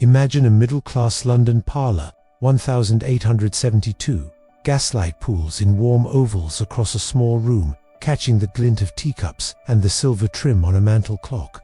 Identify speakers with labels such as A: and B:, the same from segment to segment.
A: Imagine a middle-class London parlour, 1872, gaslight pools in warm ovals across a small room, catching the glint of teacups and the silver trim on a mantel clock.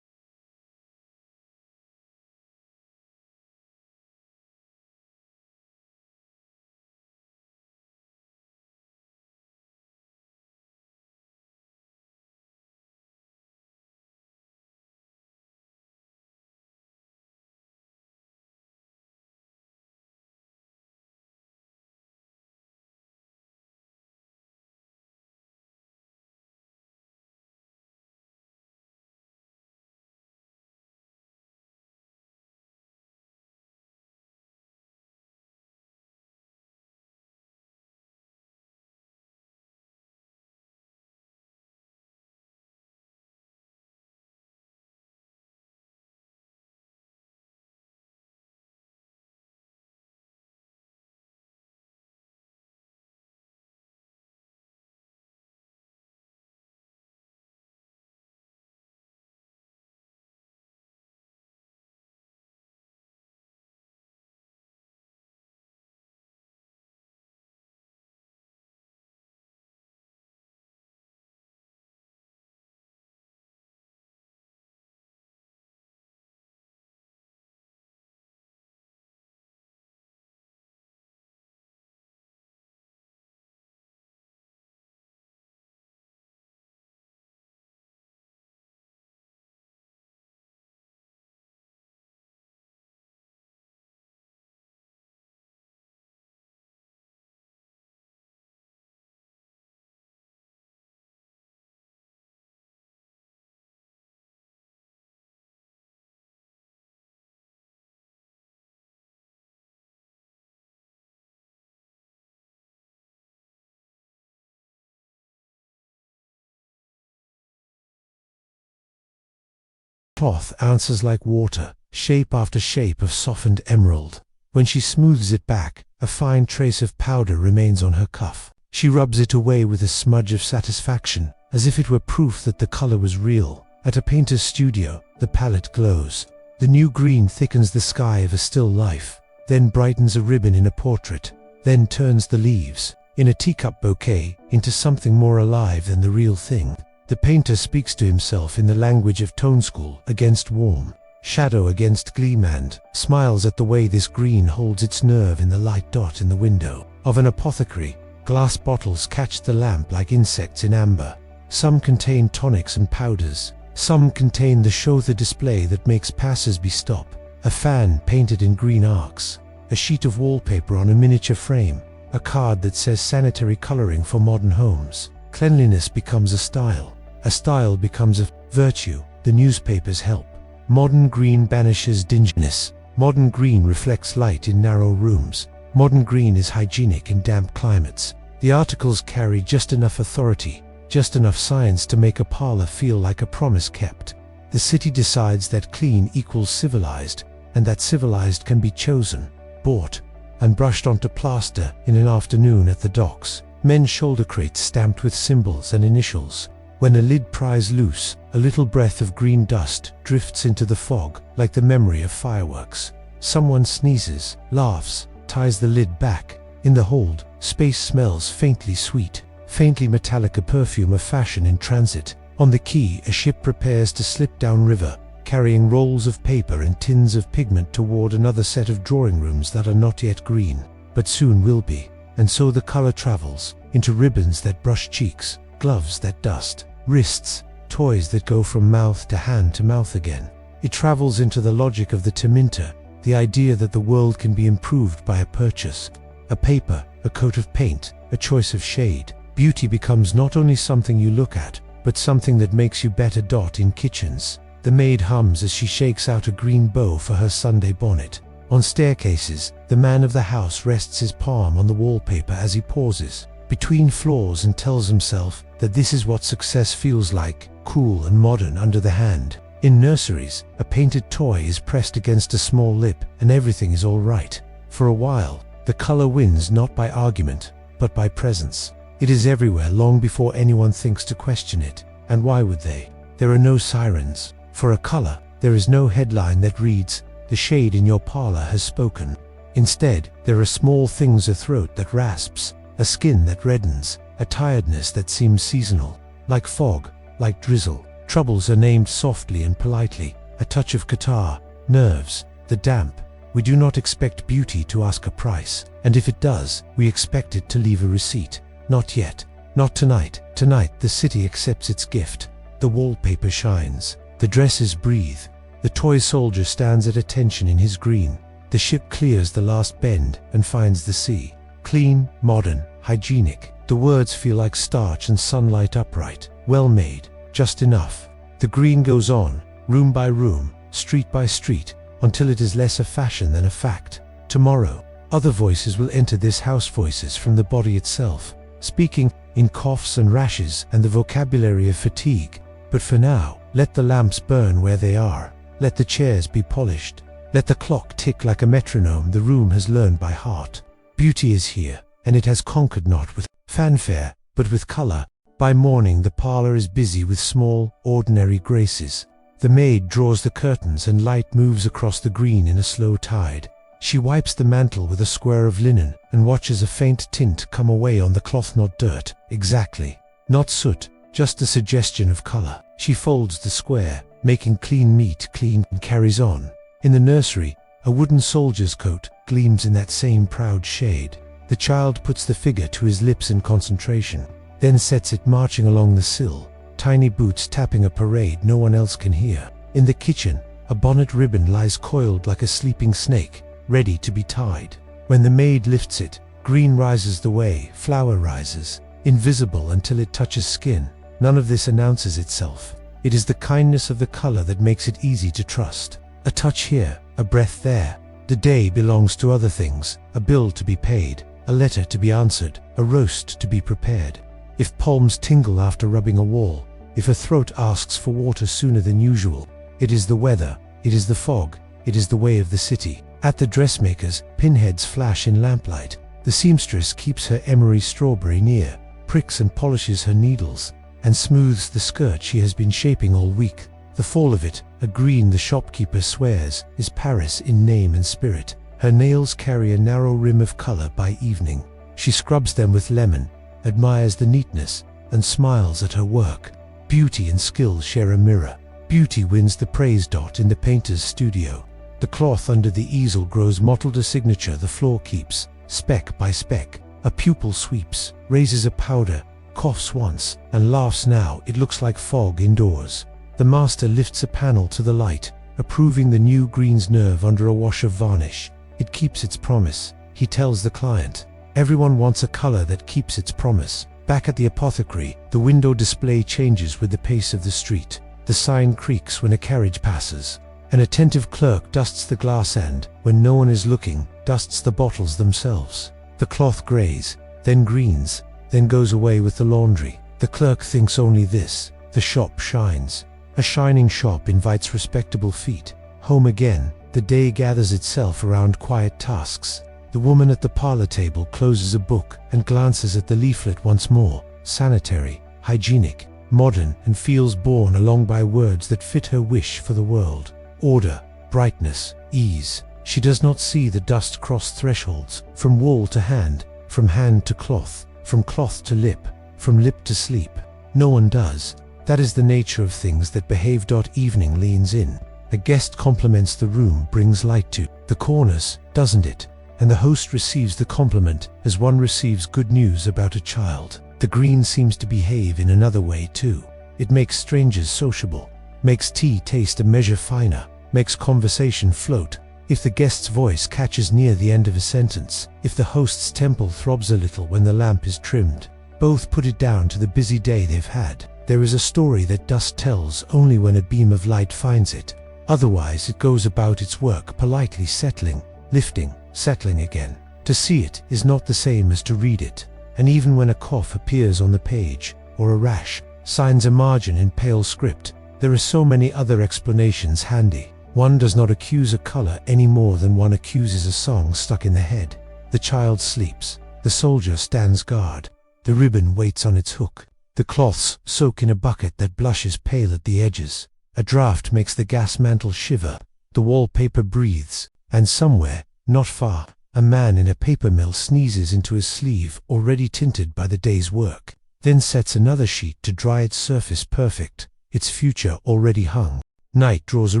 A: Cloth answers like water, shape after shape of softened emerald. When she smooths it back, a fine trace of powder remains on her cuff. She rubs it away with a smudge of satisfaction, as if it were proof that the color was real. At a painter's studio, the palette glows. The new green thickens the sky of a still life, then brightens a ribbon in a portrait, then turns the leaves, in a teacup bouquet, into something more alive than the real thing. The painter speaks to himself in the language of tone school against warm, shadow against gleam, and smiles at the way this green holds its nerve in the light dot in the window of an apothecary. Glass bottles catch the lamp like insects in amber. Some contain tonics and powders. Some contain the show the display that makes passers-by stop. A fan painted in green arcs. A sheet of wallpaper on a miniature frame. A card that says sanitary coloring for modern homes. Cleanliness becomes a style. A style becomes a virtue. The newspapers help. Modern green banishes dinginess. Modern green reflects light in narrow rooms. Modern green is hygienic in damp climates. The articles carry just enough authority, just enough science to make a parlor feel like a promise kept. The city decides that clean equals civilized, and that civilized can be chosen, bought, and brushed onto plaster in an afternoon at the docks. Men's shoulder crates stamped with symbols and initials. When a lid pries loose, a little breath of green dust drifts into the fog like the memory of fireworks. Someone sneezes, laughs, ties the lid back. In the hold, space smells faintly sweet, faintly metallic, a perfume of fashion in transit. On the quay, a ship prepares to slip down river, carrying rolls of paper and tins of pigment toward another set of drawing rooms that are not yet green, but soon will be. And so the color travels, into ribbons that brush cheeks, gloves that dust, wrists, toys that go from mouth to mouth again. It travels into the logic of the Teminter, the idea that the world can be improved by a purchase, a paper, a coat of paint, a choice of shade. Beauty becomes not only something you look at, but something that makes you better. In kitchens, the maid hums as she shakes out a green bow for her Sunday bonnet. On staircases, the man of the house rests his palm on the wallpaper as he pauses between floors and tells himself that this is what success feels like, cool and modern under the hand. In nurseries, a painted toy is pressed against a small lip and everything is all right. For a while, the color wins not by argument, but by presence. It is everywhere long before anyone thinks to question it. And why would they? There are no sirens. For a color, there is no headline that reads, "The shade in your parlor has spoken." Instead, there are small things: a throat that rasps, a skin that reddens, a tiredness that seems seasonal. Like fog, like drizzle, troubles are named softly and politely. A touch of catarrh, nerves, the damp. We do not expect beauty to ask a price, and if it does, we expect it to leave a receipt. Not yet. Not tonight. Tonight, the city accepts its gift. The wallpaper shines. The dresses breathe. The toy soldier stands at attention in his green. The ship clears the last bend and finds the sea. Clean, modern, hygienic. The words feel like starch and sunlight, upright, well made, just enough. The green goes on, room by room, street by street, until it is less a fashion than a fact. Tomorrow, other voices will enter this house, voices from the body itself, speaking in coughs and rashes and the vocabulary of fatigue. But for now, let the lamps burn where they are. Let the chairs be polished. Let the clock tick like a metronome the room has learned by heart. Beauty is here, and it has conquered not with fanfare, but with color. By morning the parlor is busy with small, ordinary graces. The maid draws the curtains and light moves across the green in a slow tide. She wipes the mantle with a square of linen and watches a faint tint come away on the cloth. Not dirt, exactly. Not soot, just a suggestion of color. She folds the square, making clean meat clean, and carries on. In the nursery, a wooden soldier's coat gleams in that same proud shade. The child puts the figure to his lips in concentration, then sets it marching along the sill, tiny boots tapping a parade no one else can hear. In the kitchen, a bonnet ribbon lies coiled like a sleeping snake, ready to be tied. When the maid lifts it, green rises the way, flower rises, invisible until it touches skin. None of this announces itself. It is the kindness of the color that makes it easy to trust. A touch here, a breath there. The day belongs to other things, a bill to be paid, a letter to be answered, a roast to be prepared. If palms tingle after rubbing a wall, if a throat asks for water sooner than usual, it is the weather, it is the fog, it is the way of the city. At the dressmaker's, pinheads flash in lamplight. The seamstress keeps her emery strawberry near, pricks and polishes her needles, and smooths the skirt she has been shaping all week. The fall of it, a green the shopkeeper swears, is Paris in name and spirit. Her nails carry a narrow rim of color by evening. She scrubs them with lemon, admires the neatness, and smiles at her work. Beauty and skill share a mirror. Beauty wins the praise. In the painter's studio, the cloth under the easel grows mottled, a signature the floor keeps, speck by speck. A pupil sweeps, raises a powder, coughs once, and laughs now. It looks like fog indoors. The master lifts a panel to the light, approving the new green's nerve under a wash of varnish. It keeps its promise, he tells the client. Everyone wants a color that keeps its promise. Back at the apothecary, the window display changes with the pace of the street. The sign creaks when a carriage passes. An attentive clerk dusts the glass and, when no one is looking, dusts the bottles themselves. The cloth grays, then greens, then goes away with the laundry. The clerk thinks only this: the shop shines. A shining shop invites respectable feet. Home again, the day gathers itself around quiet tasks. The woman at the parlor table closes a book and glances at the leaflet once more. Sanitary, hygienic, modern, and feels borne along by words that fit her wish for the world. Order, brightness, ease. She does not see the dust cross thresholds, from wall to hand, from hand to cloth, from cloth to lip, from lip to sleep. No one does. That is the nature of things that behave. Evening leans in. A guest compliments the room, brings light to the corners, doesn't it? And the host receives the compliment as one receives good news about a child. The green seems to behave in another way too. It makes strangers sociable, makes tea taste a measure finer, makes conversation float. If the guest's voice catches near the end of a sentence, if the host's temple throbs a little when the lamp is trimmed, both put it down to the busy day they've had. There is a story that dust tells only when a beam of light finds it. Otherwise it goes about its work politely, settling, lifting, settling again. To see it is not the same as to read it. And even when a cough appears on the page, or a rash signs a margin in pale script, there are so many other explanations handy. One does not accuse a color any more than one accuses a song stuck in the head. The child sleeps. The soldier stands guard. The ribbon waits on its hook. The cloths soak in a bucket that blushes pale at the edges. A draught makes the gas mantle shiver. The wallpaper breathes. And somewhere, not far, a man in a paper mill sneezes into his sleeve, already tinted by the day's work, then sets another sheet to dry its surface perfect, its future already hung. Night draws a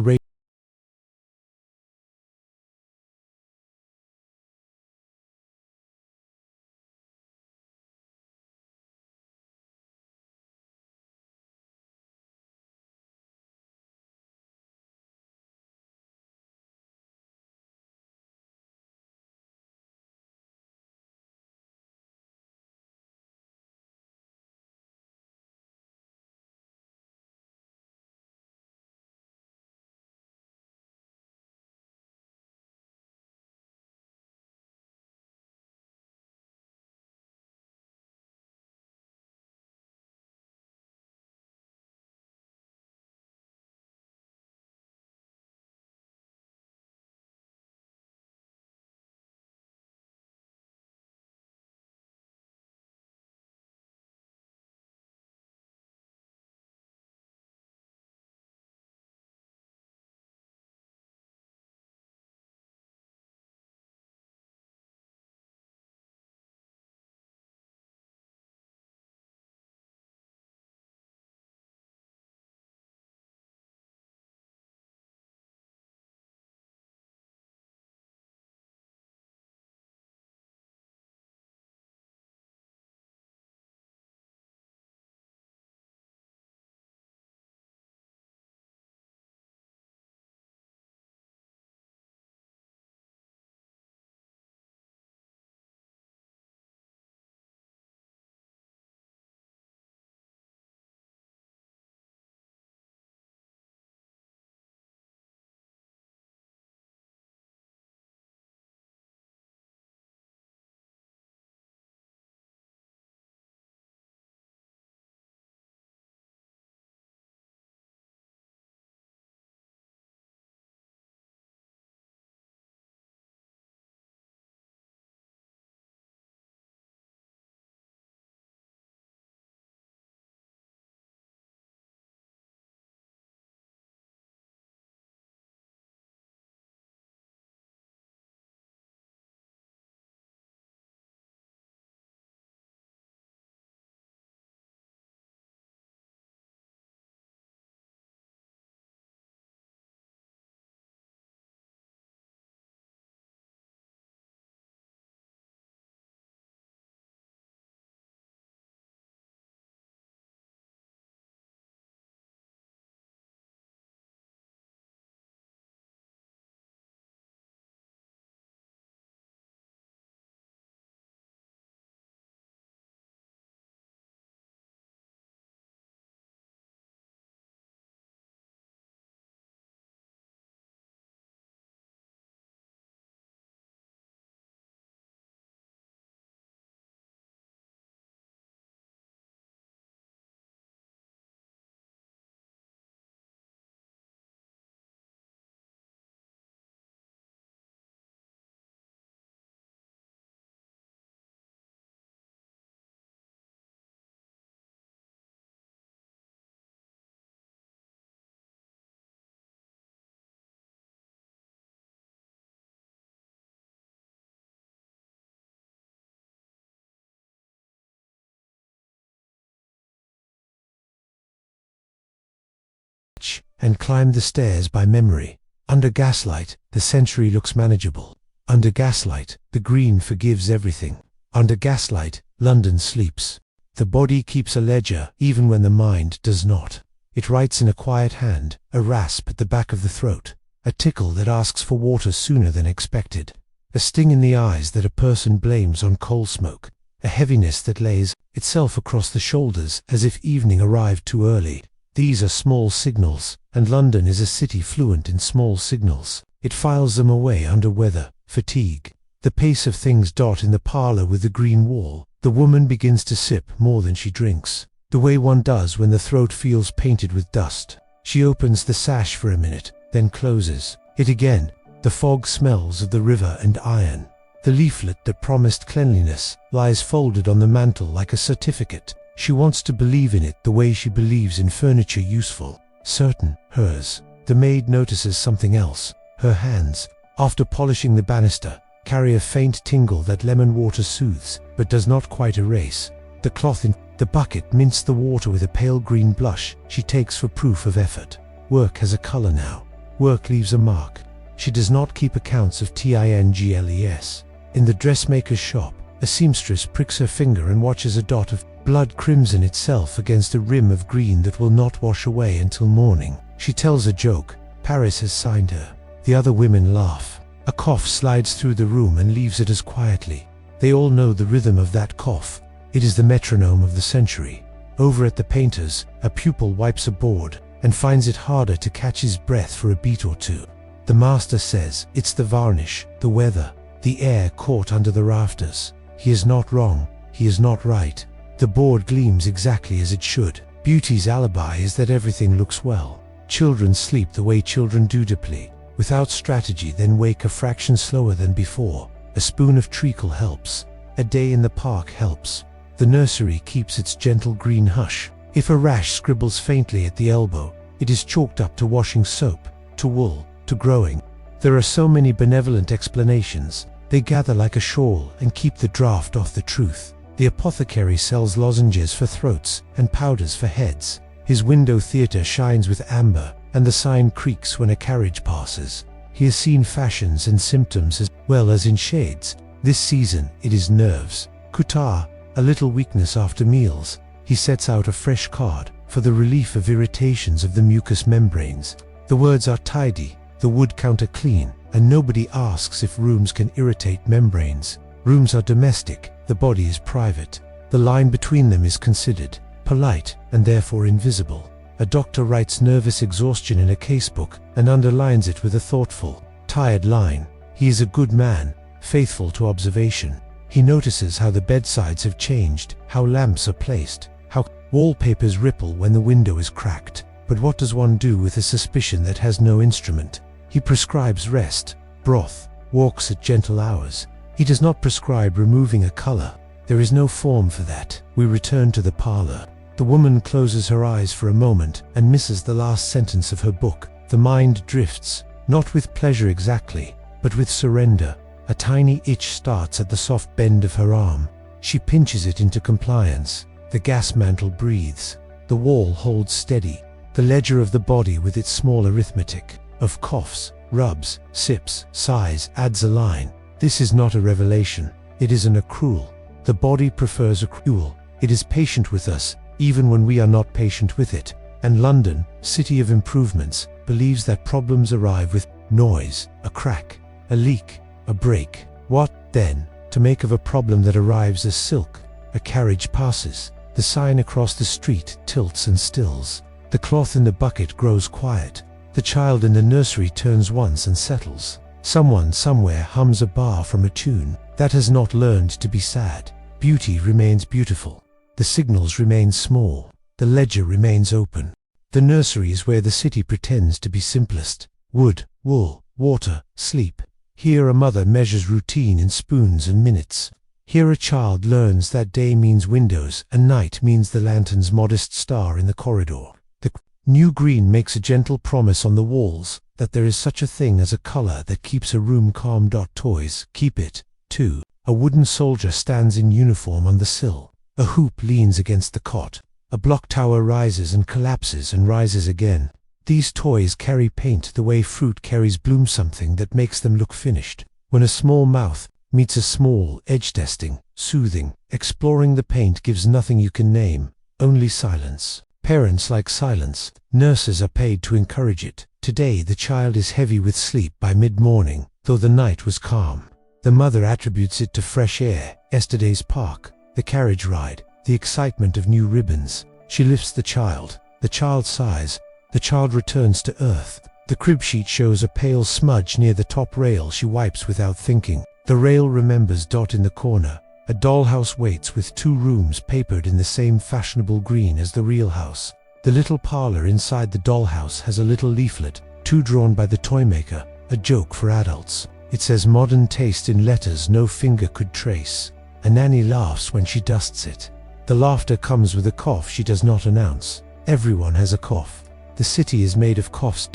A: and climb the stairs by memory. Under gaslight, the century looks manageable. Under gaslight, the green forgives everything. Under gaslight, London sleeps. The body keeps a ledger even when the mind does not. It writes in a quiet hand, a rasp at the back of the throat, a tickle that asks for water sooner than expected, a sting in the eyes that a person blames on coal smoke, a heaviness that lays itself across the shoulders as if evening arrived too early. These are small signals, and London is a city fluent in small signals. It files them away under weather, fatigue. The pace of things dot in the parlor with the green wall. The woman begins to sip more than she drinks, the way one does when the throat feels painted with dust. She opens the sash for a minute, then closes it again. The fog smells of the river and iron. The leaflet that promised cleanliness lies folded on the mantel like a certificate. She wants to believe in it the way she believes in furniture useful, certain, hers. The maid notices something else. Her hands, after polishing the banister, carry a faint tingle that lemon water soothes, but does not quite erase. The cloth in the bucket mints the water with a pale green blush she takes for proof of effort. Work has a color now. Work leaves a mark. She does not keep accounts of TINGLES. In the dressmaker's shop, a seamstress pricks her finger and watches a dot of blood crimson itself against a rim of green that will not wash away until morning. She tells a joke. Paris has signed her. The other women laugh. A cough slides through the room and leaves it as quietly. They all know the rhythm of that cough. It is the metronome of the century. Over at the painter's, a pupil wipes a board and finds it harder to catch his breath for a beat or two. The master says it's the varnish, the weather, the air caught under the rafters. He is not wrong. He is not right. The board gleams exactly as it should. Beauty's alibi is that everything looks well. Children sleep the way children do deeply, without strategy, then wake a fraction slower than before. A spoon of treacle helps. A day in the park helps. The nursery keeps its gentle green hush. If a rash scribbles faintly at the elbow, it is chalked up to washing soap, to wool, to growing. There are so many benevolent explanations. They gather like a shawl and keep the draft off the truth. The apothecary sells lozenges for throats and powders for heads. His window theatre shines with amber, and the sign creaks when a carriage passes. He has seen fashions and symptoms as well as in shades. This season it is nerves. Catarrh, a little weakness after meals. He sets out a fresh card for the relief of irritations of the mucous membranes. The words are tidy, the wood counter clean, and nobody asks if rooms can irritate membranes. Rooms are domestic, the body is private. The line between them is considered, polite, and therefore invisible. A doctor writes nervous exhaustion in a casebook and underlines it with a thoughtful, tired line. He is a good man, faithful to observation. He notices how the bedsides have changed, how lamps are placed, how wallpapers ripple when the window is cracked. But what does one do with a suspicion that has no instrument? He prescribes rest, broth, walks at gentle hours. He does not prescribe removing a color. There is no form for that. We return to the parlor. The woman closes her eyes for a moment and misses the last sentence of her book. The mind drifts, not with pleasure exactly, but with surrender. A tiny itch starts at the soft bend of her arm. She pinches it into compliance. The gas mantle breathes. The wall holds steady. The ledger of the body with its small arithmetic of coughs, rubs, sips, sighs adds a line. This is not a revelation. It is an accrual. The body prefers accrual. It is patient with us, even when we are not patient with it. And London, city of improvements, believes that problems arrive with noise, a crack, a leak, a break. What, then, to make of a problem that arrives as silk? A carriage passes. The sign across the street tilts and stills. The cloth in the bucket grows quiet. The child in the nursery turns once and settles. Someone somewhere hums a bar from a tune that has not learned to be sad. Beauty remains beautiful. The signals remain small. The ledger remains open. The nursery is where the city pretends to be simplest. Wood, wool, water, sleep. Here a mother measures routine in spoons and minutes. Here a child learns that day means windows and night means the lantern's modest star in the corridor. The new green makes a gentle promise on the walls that there is such a thing as a color that keeps a room calm. Toys keep it, too. A wooden soldier stands in uniform on the sill. A hoop leans against the cot. A block tower rises and collapses and rises again. These toys carry paint the way fruit carries bloom, something that makes them look finished. When a small mouth meets a small edge, testing, soothing, exploring, the paint gives nothing you can name, only silence. Parents like silence. Nurses are paid to encourage it. Today the child is heavy with sleep by mid-morning, though the night was calm. The mother attributes it to fresh air, yesterday's park, the carriage ride, the excitement of new ribbons. She lifts the child. The child sighs. The child returns to earth. The crib sheet shows a pale smudge near the top rail. She wipes without thinking. The rail remembers. In the corner, a dollhouse waits with 2 rooms papered in the same fashionable green as the real house. The little parlor inside the dollhouse has a little leaflet, 2 drawn by the toymaker, a joke for adults. It says modern taste in letters no finger could trace. A nanny laughs when she dusts it. The laughter comes with a cough she does not announce. Everyone has a cough. The city is made of coughs.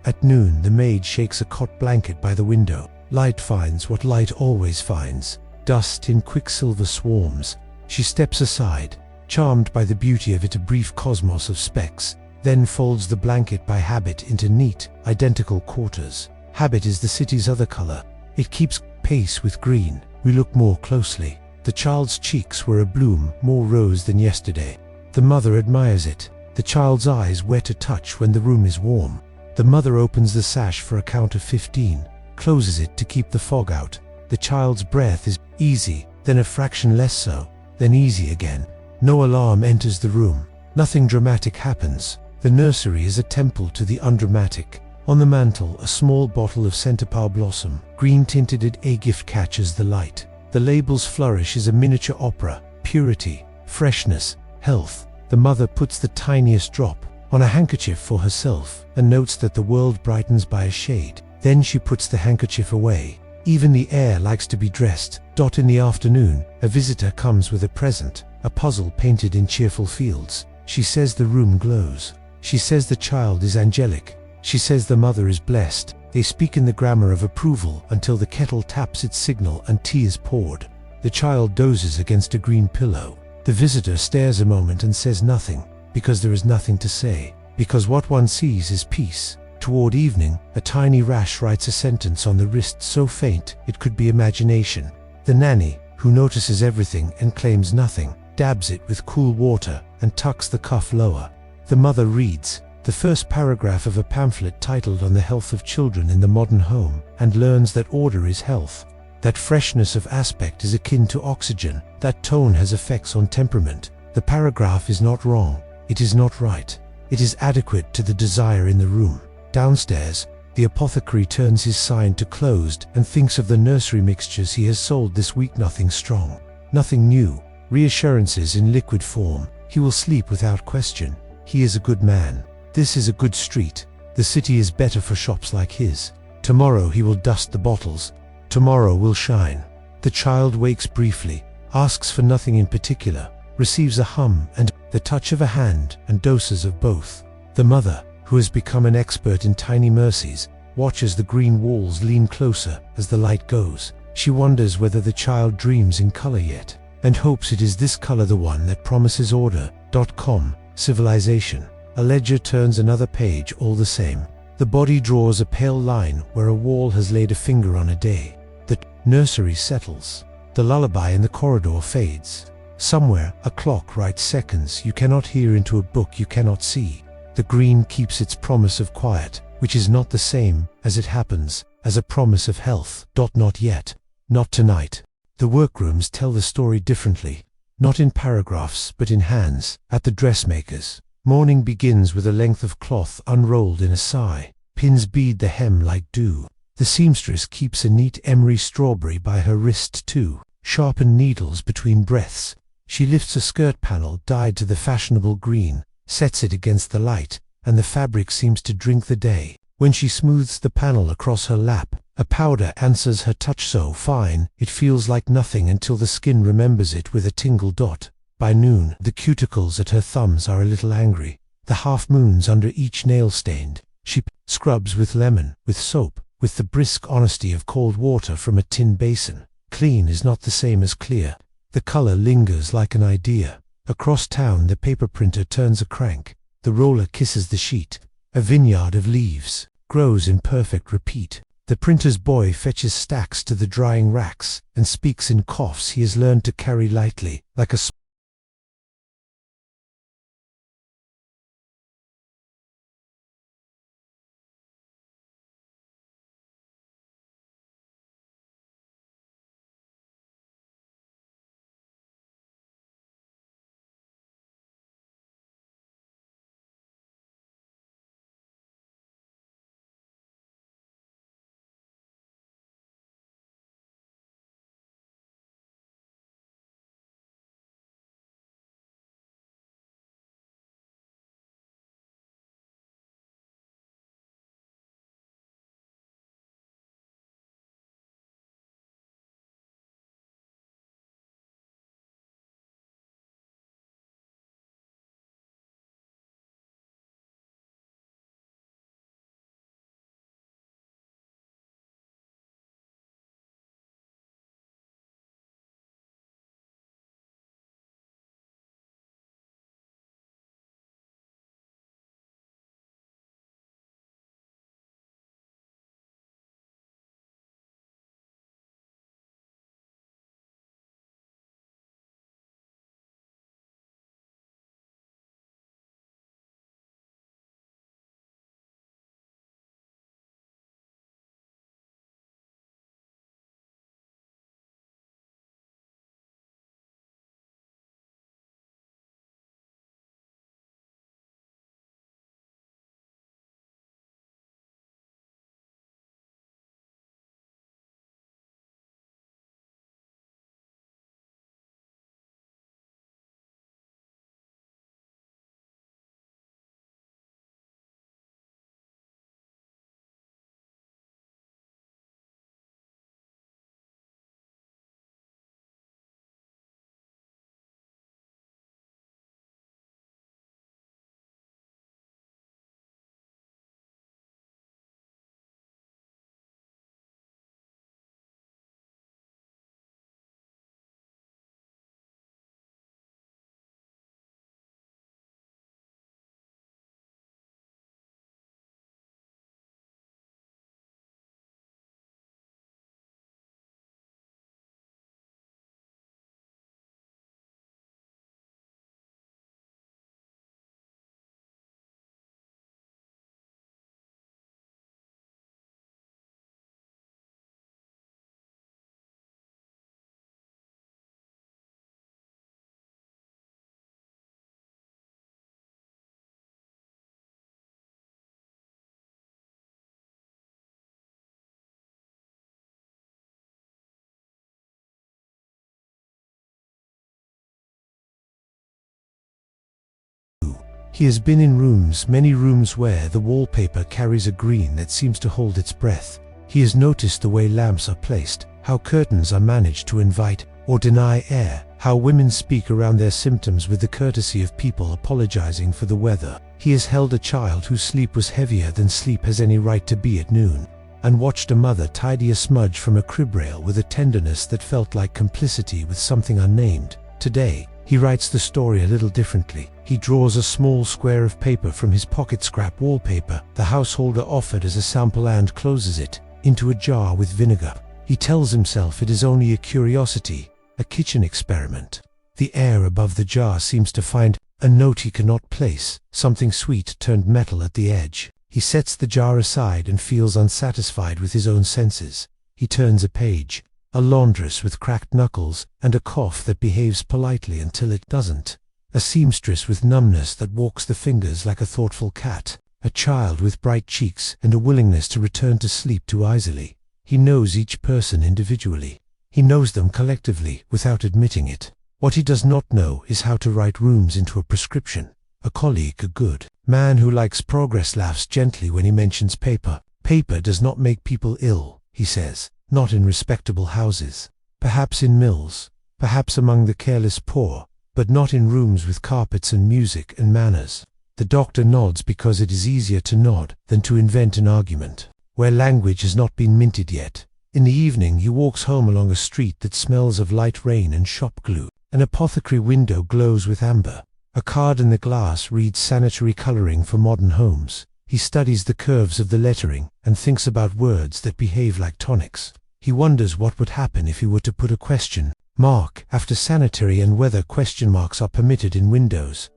A: At noon the maid shakes a cot blanket by the window. Light finds what light always finds. Dust in quicksilver swarms. She steps aside, charmed by the beauty of it, a brief cosmos of specks, then folds the blanket by habit into neat, identical quarters. Habit is the city's other color. It keeps pace with green. We look more closely. The child's cheeks were abloom, more rose than yesterday. The mother admires it. The child's eyes wet to touch when the room is warm. The mother opens the sash for a count of 15, closes it to keep the fog out. The child's breath is easy, then a fraction less so, then easy again. No alarm enters the room. Nothing dramatic happens. The nursery is a temple to the undramatic. On the mantel, a small bottle of Centerpower Blossom, green-tinted. A gift catches the light. The label's flourish is a miniature opera. Purity, freshness, health. The mother puts the tiniest drop on a handkerchief for herself and notes that the world brightens by a shade. Then she puts the handkerchief away. Even the air likes to be dressed. In the afternoon, a visitor comes with a present, a puzzle painted in cheerful fields. She says the room glows. She says the child is angelic. She says the mother is blessed. They speak in the grammar of approval until the kettle taps its signal and tea is poured. The child dozes against a green pillow. The visitor stares a moment and says nothing, because there is nothing to say, because what one sees is peace. Toward evening, a tiny rash writes a sentence on the wrist so faint it could be imagination. The nanny, who notices everything and claims nothing, dabs it with cool water and tucks the cuff lower. The mother reads the first paragraph of a pamphlet titled On the Health of Children in the Modern Home, and learns that order is health. That freshness of aspect is akin to oxygen. That tone has effects on temperament. The paragraph is not wrong. It is not right. It is adequate to the desire in the room. Downstairs, the apothecary turns his sign to closed and thinks of the nursery mixtures he has sold this week. Nothing strong. Nothing new. Reassurances in liquid form. He will sleep without question. He is a good man. This is a good street. The city is better for shops like his. Tomorrow he will dust the bottles. Tomorrow will shine. The child wakes briefly, asks for nothing in particular, receives a hum and the touch of a hand and doses of both. The mother, who has become an expert in tiny mercies, watches the green walls lean closer as the light goes. She wonders whether the child dreams in color yet, and hopes it is this color, the one that promises order. Civilization. A ledger turns another page all the same. The body draws a pale line where a wall has laid a finger on a day. The nursery settles. The lullaby in the corridor fades. Somewhere, a clock writes seconds you cannot hear into a book you cannot see. The green keeps its promise of quiet, which is not the same, as it happens, as a promise of health. Not yet. Not tonight. The workrooms tell the story differently. Not in paragraphs, but in hands, at the dressmaker's. Morning begins with a length of cloth unrolled in a sigh. Pins bead the hem like dew. The seamstress keeps a neat emery strawberry by her wrist too. Sharpened needles between breaths. She lifts a skirt panel dyed to the fashionable green, sets it against the light, and the fabric seems to drink the day. When she smooths the panel across her lap, a powder answers her touch so fine it feels like nothing until the skin remembers it with a tingle. By noon, the cuticles at her thumbs are a little angry, the half-moons under each nail stained. She scrubs with lemon, with soap, with the brisk honesty of cold water from a tin basin. Clean is not the same as clear. The color lingers like an idea. Across town, the paper printer turns a crank. The roller kisses the sheet. A vineyard of leaves grows in perfect repeat. The printer's boy fetches stacks to the drying racks and speaks in coughs he has learned to carry lightly, like a He has been in rooms, many rooms where the wallpaper carries a green that seems to hold its breath. He has noticed the way lamps are placed, how curtains are managed to invite or deny air, how women speak around their symptoms with the courtesy of people apologizing for the weather. He has held a child whose sleep was heavier than sleep has any right to be at noon, and watched a mother tidy a smudge from a crib rail with a tenderness that felt like complicity with something unnamed. Today, he writes the story a little differently. He draws a small square of paper from his pocket scrap wallpaper the householder offered as a sample and closes it into a jar with vinegar. He tells himself it is only a curiosity, a kitchen experiment. The air above the jar seems to find a note he cannot place, something sweet turned metal at the edge. He sets the jar aside and feels unsatisfied with his own senses. He turns a page. A laundress with cracked knuckles and a cough that behaves politely until it doesn't. A seamstress with numbness that walks the fingers like a thoughtful cat. A child with bright cheeks and a willingness to return to sleep too easily. He knows each person individually. He knows them collectively without admitting it. What he does not know is how to write rooms into a prescription. A colleague, a good man who likes progress, laughs gently when he mentions paper. Paper does not make people ill, he says. Not in respectable houses. Perhaps in mills. Perhaps among the careless poor. But not in rooms with carpets and music and manners. The doctor nods because it is easier to nod than to invent an argument. Where language has not been minted yet. In the evening he walks home along a street that smells of light rain and shop glue. An apothecary window glows with amber. A card in the glass reads sanitary coloring for modern homes. He studies the curves of the lettering and thinks about words that behave like tonics. He wonders what would happen if he were to put a question mark after sanitary and whether question marks are permitted in Windows.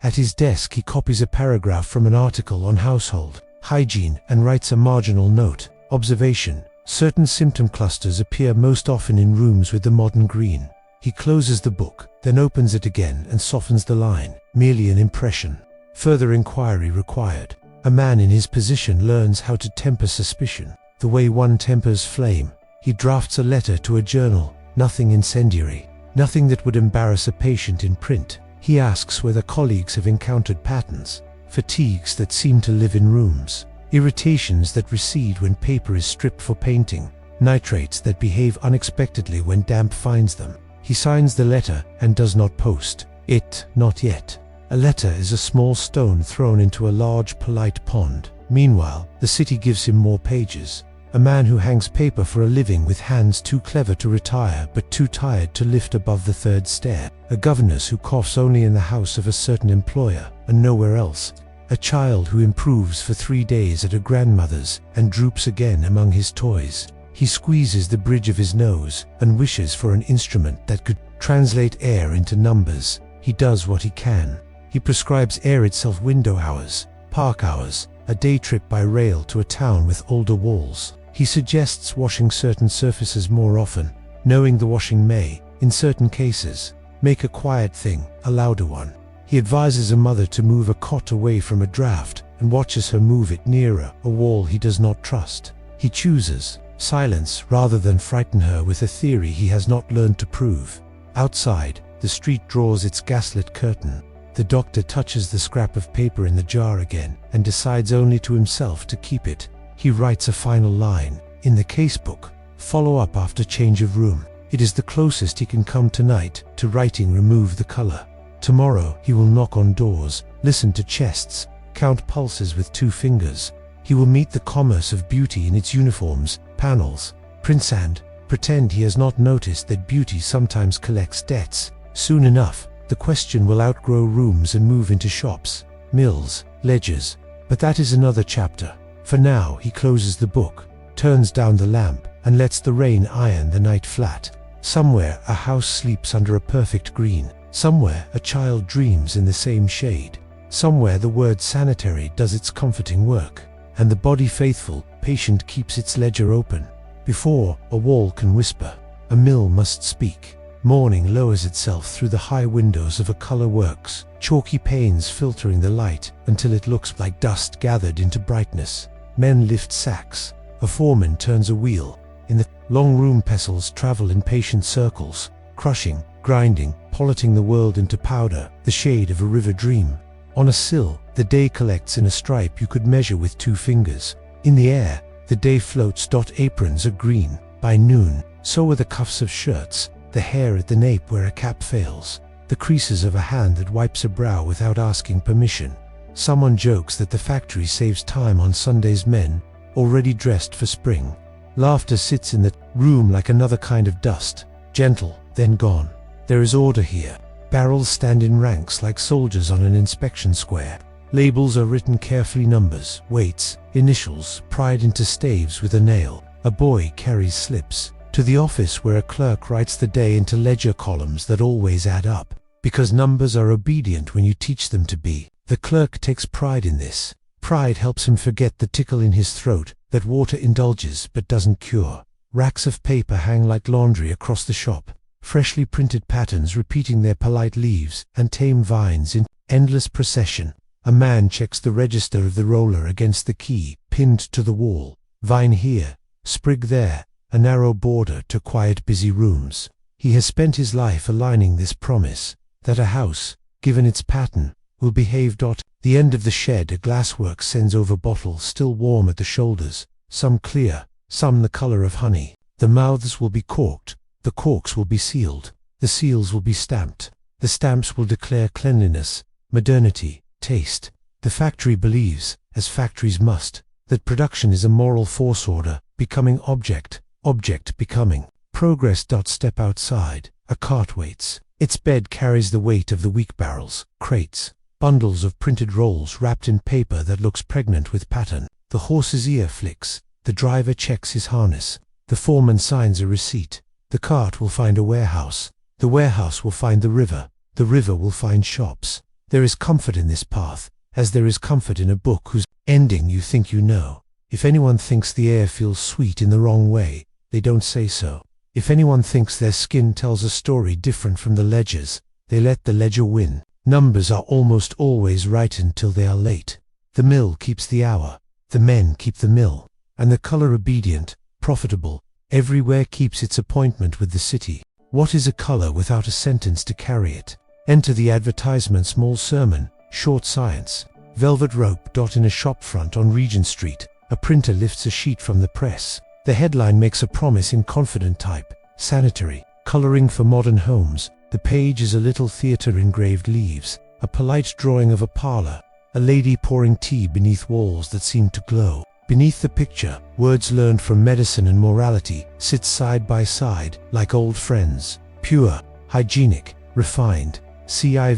A: At his desk he copies a paragraph from an article on household hygiene and writes a marginal note. Observation: certain symptom clusters appear most often in rooms with the modern green. He closes the book, then opens it again and softens the line. Merely an impression. Further inquiry required. A man in his position learns how to temper suspicion, the way one tempers flame. He drafts a letter to a journal, nothing incendiary, nothing that would embarrass a patient in print. He asks whether colleagues have encountered patterns, fatigues that seem to live in rooms, irritations that recede when paper is stripped for painting, nitrates that behave unexpectedly when damp finds them. He signs the letter and does not post it. Not yet. A letter is a small stone thrown into a large, polite pond. Meanwhile, the city gives him more pages. A man who hangs paper for a living with hands too clever to retire but too tired to lift above the third stair. A governess who coughs only in the house of a certain employer and nowhere else. A child who improves for 3 days at a grandmother's and droops again among his toys. He squeezes the bridge of his nose and wishes for an instrument that could translate air into numbers. He does what he can. He prescribes air itself window hours, park hours, a day trip by rail to a town with older walls. He suggests washing certain surfaces more often, knowing the washing may, in certain cases, make a quiet thing a louder one. He advises a mother to move a cot away from a draft and watches her move it nearer a wall he does not trust. He chooses silence rather than frighten her with a theory he has not learned to prove. Outside, the street draws its gaslit curtain. The doctor touches the scrap of paper in the jar again and decides only to himself to keep it. He writes a final line in the casebook. Follow up after change of room. It is the closest he can come tonight to writing remove the color. Tomorrow he will knock on doors, listen to chests, count pulses with 2 fingers. He will meet the commerce of beauty in its uniforms, panels, prints and pretend he has not noticed that beauty sometimes collects debts. Soon enough, the question will outgrow rooms and move into shops, mills, ledgers. But that is another chapter. For now he closes the book, turns down the lamp, and lets the rain iron the night flat. Somewhere a house sleeps under a perfect green. Somewhere a child dreams in the same shade. Somewhere the word sanitary does its comforting work, and the body faithful, patient keeps its ledger open. Before a wall can whisper, a mill must speak. Morning lowers itself through the high windows of a color works, chalky panes filtering the light until it looks like dust gathered into brightness. Men lift sacks. A foreman turns a wheel. In the long room pestles travel in patient circles, crushing, grinding, polleting the world into powder, the shade of a river dream. On a sill, the day collects in a stripe you could measure with 2 fingers. In the air, the day floats. Aprons are green. By noon, so are the cuffs of shirts, the hair at the nape where a cap fails, the creases of a hand that wipes a brow without asking permission. Someone jokes that the factory saves time on Sundays. Men, already dressed for spring. Laughter sits in the room like another kind of dust, gentle, then gone. There is order here. Barrels stand in ranks like soldiers on an inspection square. Labels are written carefully, numbers, weights, initials, pried into staves with a nail. A boy carries slips to the office where a clerk writes the day into ledger columns that always add up, because numbers are obedient when you teach them to be. The clerk takes pride in this. Pride helps him forget the tickle in his throat that water indulges but doesn't cure. Racks of paper hang like laundry across the shop, freshly printed patterns repeating their polite leaves and tame vines in endless procession. A man checks the register of the roller against the key pinned to the wall. Vine here, sprig there, a narrow border to quiet busy rooms. He has spent his life aligning this promise, that a house, given its pattern, will behave. The end of the shed, a glasswork sends over bottles still warm at the shoulders, some clear, some the color of honey. The mouths will be corked, the corks will be sealed, the seals will be stamped, the stamps will declare cleanliness, modernity, taste. The factory believes, as factories must, that production is a moral force order, becoming object, object becoming. Progress. Step outside. A cart waits. Its bed carries the weight of the weak barrels, crates, bundles of printed rolls wrapped in paper that looks pregnant with pattern. The horse's ear flicks, the driver checks his harness, the foreman signs a receipt. The cart will find a warehouse, the warehouse will find the river will find shops. There is comfort in this path, as there is comfort in a book whose ending you think you know. If anyone thinks the air feels sweet in the wrong way, they don't say so. If anyone thinks their skin tells a story different from the ledger's, they let the ledger win. Numbers are almost always right until they are late. The mill keeps the hour, the men keep the mill, and the color obedient, profitable, everywhere keeps its appointment with the city. What is a color without a sentence to carry it? Enter the advertisement small sermon, short science. Velvet rope. In a shop front on Regent Street, a printer lifts a sheet from the press. The headline makes a promise in confident type. Sanitary. Coloring for modern homes. The page is a little theater engraved leaves, a polite drawing of a parlor, a lady pouring tea beneath walls that seem to glow. Beneath the picture, words learned from medicine and morality sit side by side like old friends. Pure, hygienic, refined, civilised.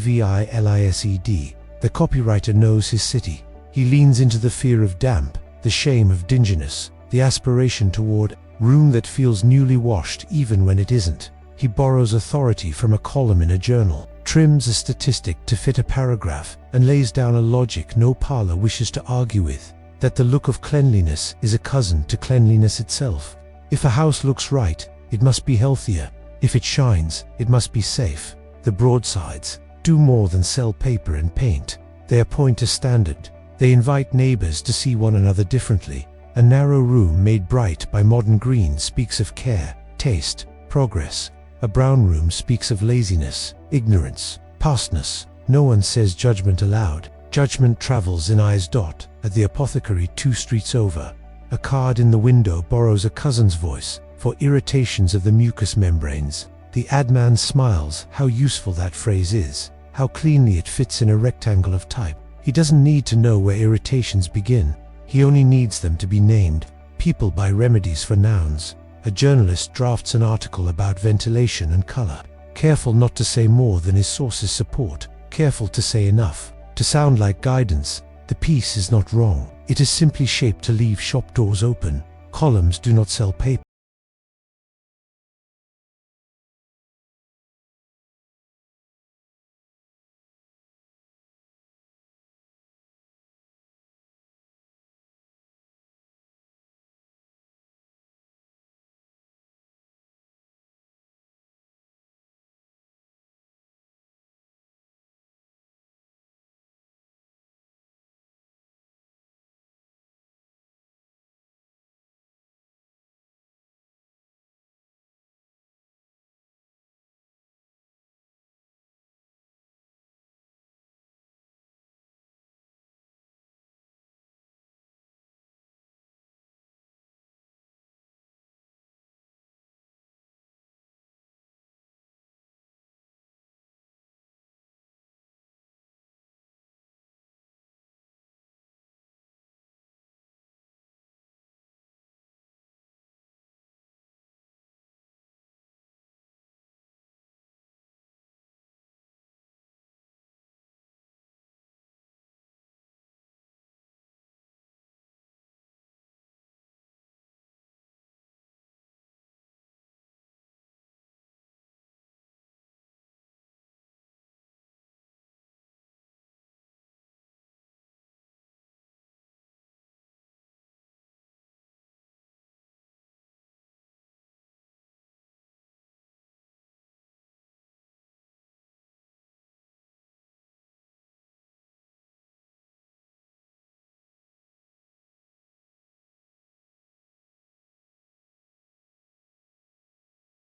A: The copywriter knows his city. He leans into the fear of damp, the shame of dinginess, the aspiration toward room that feels newly washed even when it isn't. He borrows authority from a column in a journal, trims a statistic to fit a paragraph, and lays down a logic no parlor wishes to argue with, that the look of cleanliness is a cousin to cleanliness itself. If a house looks right, it must be healthier. If it shines, it must be safe. The broadsides do more than sell paper and paint. They appoint a standard. They invite neighbors to see one another differently. A narrow room made bright by modern green speaks of care, taste, progress. A brown room speaks of laziness, ignorance, pastness. No one says judgment aloud. Judgment travels in eyes. At the apothecary 2 streets over, a card in the window borrows a cousin's voice for irritations of the mucous membranes. The adman smiles. How useful that phrase is. How cleanly it fits in a rectangle of type. He doesn't need to know where irritations begin. He only needs them to be named. People buy remedies for nouns. A journalist drafts an article about ventilation and color. Careful not to say more than his sources support. Careful to say enough to sound like guidance. The piece is not wrong. It is simply shaped to leave shop doors open. Columns do not sell paper.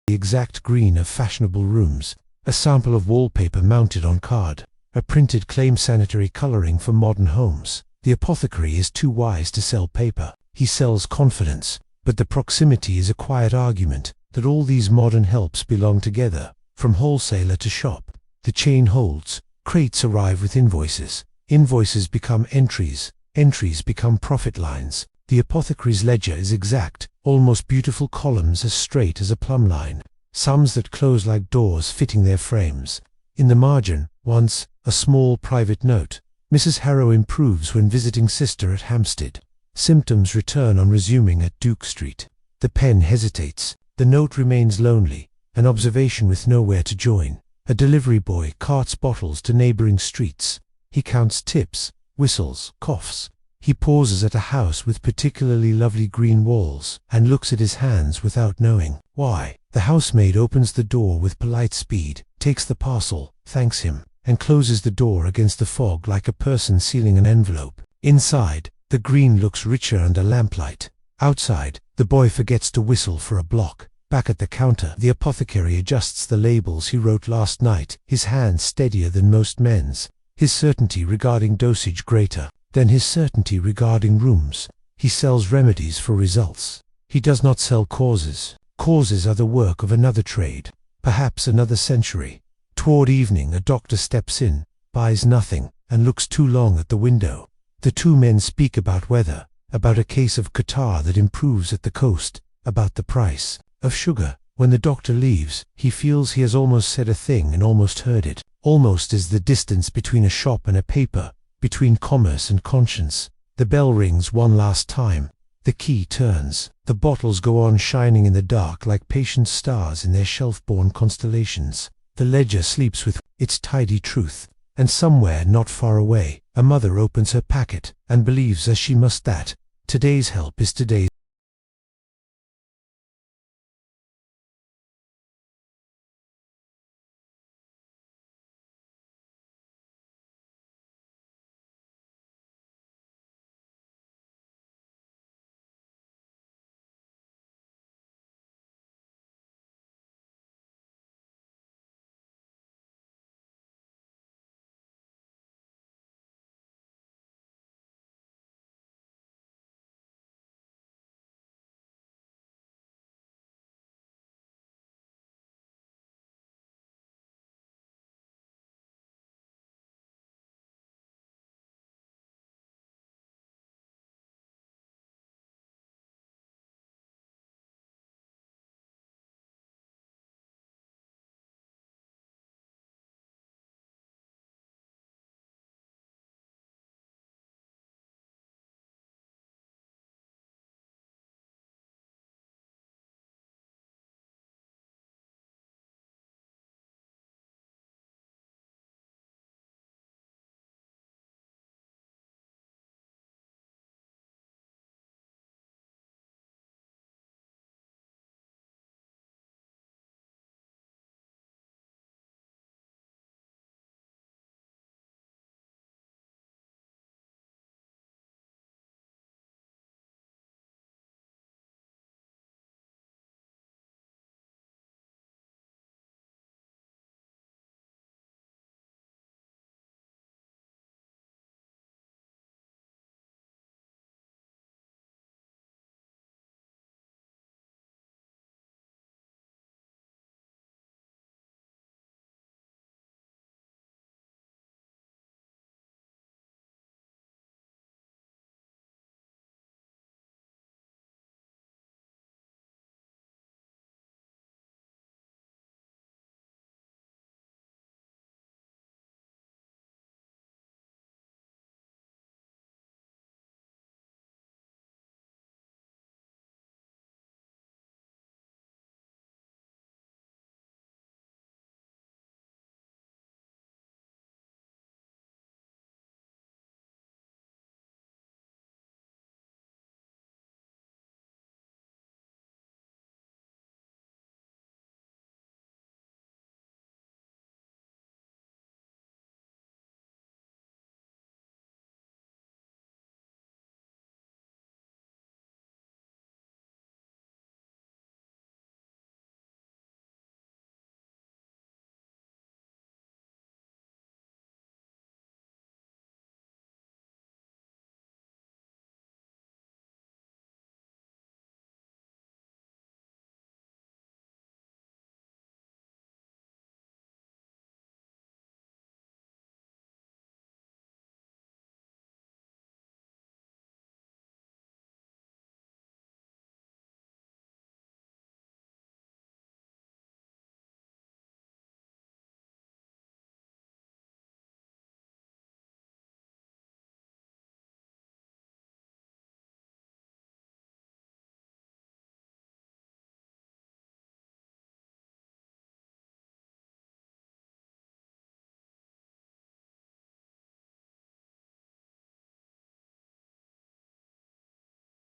A: The exact green of fashionable rooms, a sample of wallpaper mounted on card, a printed claim sanitary coloring for modern homes. The apothecary is too wise to sell paper. He sells confidence, but the proximity is a quiet argument that all these modern helps belong together, from wholesaler to shop. The chain holds, crates arrive with invoices, invoices become entries, entries become profit lines. The apothecary's ledger is exact, almost beautiful columns as straight as a plumb line, sums that close like doors fitting their frames. In the margin, Once, a small private note. Mrs. Harrow improves when visiting sister at Hampstead. Symptoms return on resuming at Duke Street. The pen hesitates. The note remains lonely, an observation with nowhere to join. A delivery boy carts bottles to neighboring streets. He counts tips, whistles, coughs. He pauses at a house with particularly lovely green walls and looks at his hands without knowing why. The housemaid opens the door with polite speed, takes the parcel, thanks him, and closes the door against the fog like a person sealing an envelope. Inside, the green looks richer under lamplight. Outside, the boy forgets to whistle for a block. Back at the counter, the apothecary adjusts the labels he wrote last night, his hand steadier than most men's, his certainty regarding dosage greater than his certainty regarding rooms. He sells remedies for results. He does not sell causes. Causes are the work of another trade, perhaps another century. Toward evening, a doctor steps in, buys nothing, and looks too long at the window. The two men speak about weather, about a case of catarrh that improves at the coast, about the price of sugar. When the doctor leaves, he feels he has almost said a thing and almost heard it. Almost is the distance between a shop and a paper, between commerce and conscience. The bell rings one last time. The key turns. The bottles go on shining in the dark like patient stars in their shelf-borne constellations. The ledger sleeps with its tidy truth. And somewhere not far away, a mother opens her packet and believes as she must that today's help is today's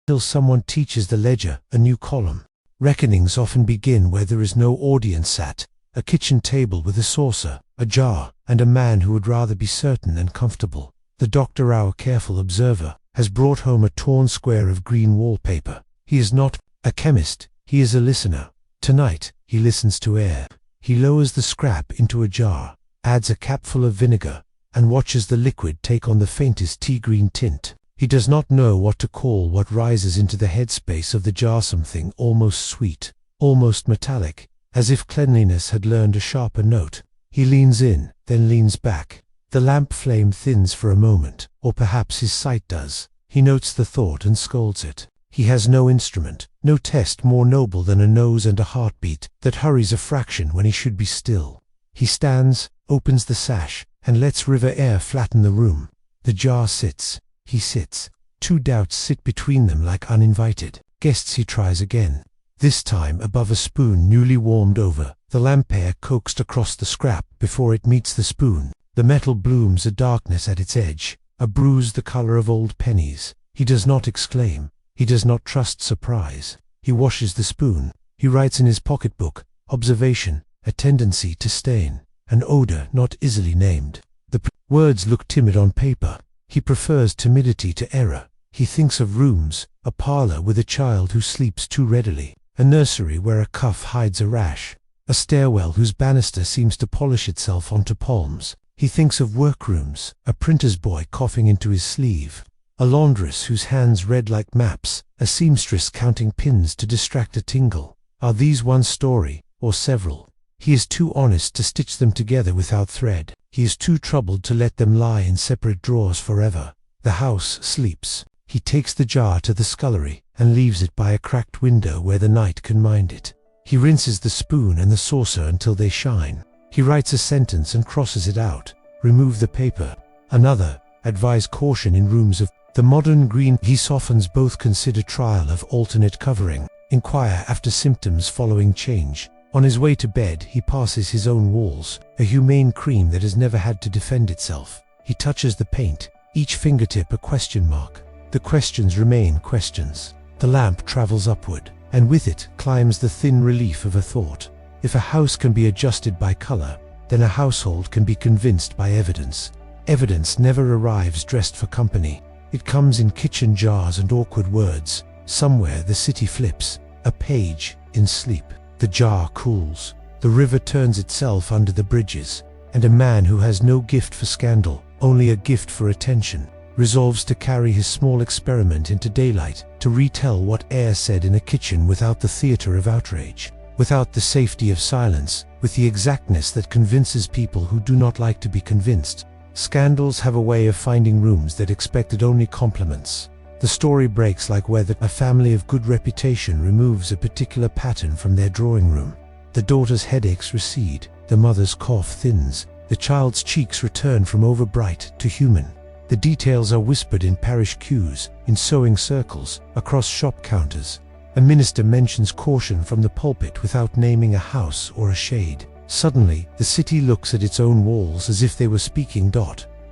A: till someone teaches the ledger a new column. Reckonings often begin where there is no audience sat, a kitchen table with a saucer, a jar, and a man who would rather be certain than comfortable. The doctor, our careful observer, has brought home a torn square of green wallpaper. He is not a chemist, he is a listener. Tonight, he listens to air. He lowers the scrap into a jar, adds a capful of vinegar, and watches the liquid take on the faintest tea-green tint. He does not know what to call what rises into the headspace of the jar, something almost sweet, almost metallic, as if cleanliness had learned a sharper note. He leans in, then leans back. The lamp flame thins for a moment, or perhaps his sight does. He notes the thought and scolds it. He has no instrument, no test more noble than a nose and a heartbeat that hurries a fraction when he should be still. He stands, opens the sash, and lets river air flatten the room. The jar sits. He sits. Two doubts sit between them like uninvited guests. He tries again. This time above a spoon newly warmed over. The lamp air coaxed across the scrap before it meets the spoon. The metal blooms a darkness at its edge, a bruise the color of old pennies. He does not exclaim. He does not trust surprise. He washes the spoon. He writes in his pocketbook, observation, a tendency to stain, an odor not easily named. The words look timid on paper. He prefers timidity to error. He thinks of rooms, a parlor with a child who sleeps too readily, a nursery where a cuff hides a rash, a stairwell whose banister seems to polish itself onto palms. He thinks of workrooms, a printer's boy coughing into his sleeve, a laundress whose hands read like maps, a seamstress counting pins to distract a tingle. Are these one story, or several? He is too honest to stitch them together without thread. He is too troubled to let them lie in separate drawers forever. The house sleeps. He takes the jar to the scullery and leaves it by a cracked window where the night can mind it. He rinses the spoon and the saucer until they shine. He writes a sentence and crosses it out. Remove the paper. Another. Advise caution in rooms of the modern green. He softens both. Consider trial of alternate covering. Inquire after symptoms following change. On his way to bed, he passes his own walls, a humane cream that has never had to defend itself. He touches the paint, each fingertip a question mark. The questions remain questions. The lamp travels upward, and with it climbs the thin relief of a thought. If a house can be adjusted by color, then a household can be convinced by evidence. Evidence never arrives dressed for company. It comes in kitchen jars and awkward words. Somewhere the city flips, a page in sleep. The jar cools, the river turns itself under the bridges, and a man who has no gift for scandal, only a gift for attention, resolves to carry his small experiment into daylight, to retell what air said in a kitchen without the theater of outrage, without the safety of silence, with the exactness that convinces people who do not like to be convinced. Scandals have a way of finding rooms that expected only compliments. The story breaks like whether a family of good reputation removes a particular pattern from their drawing room. The daughter's headaches recede, the mother's cough thins, the child's cheeks return from overbright to human. The details are whispered in parish queues, in sewing circles, across shop counters. A minister mentions caution from the pulpit without naming a house or a shade. Suddenly, the city looks at its own walls as if they were speaking.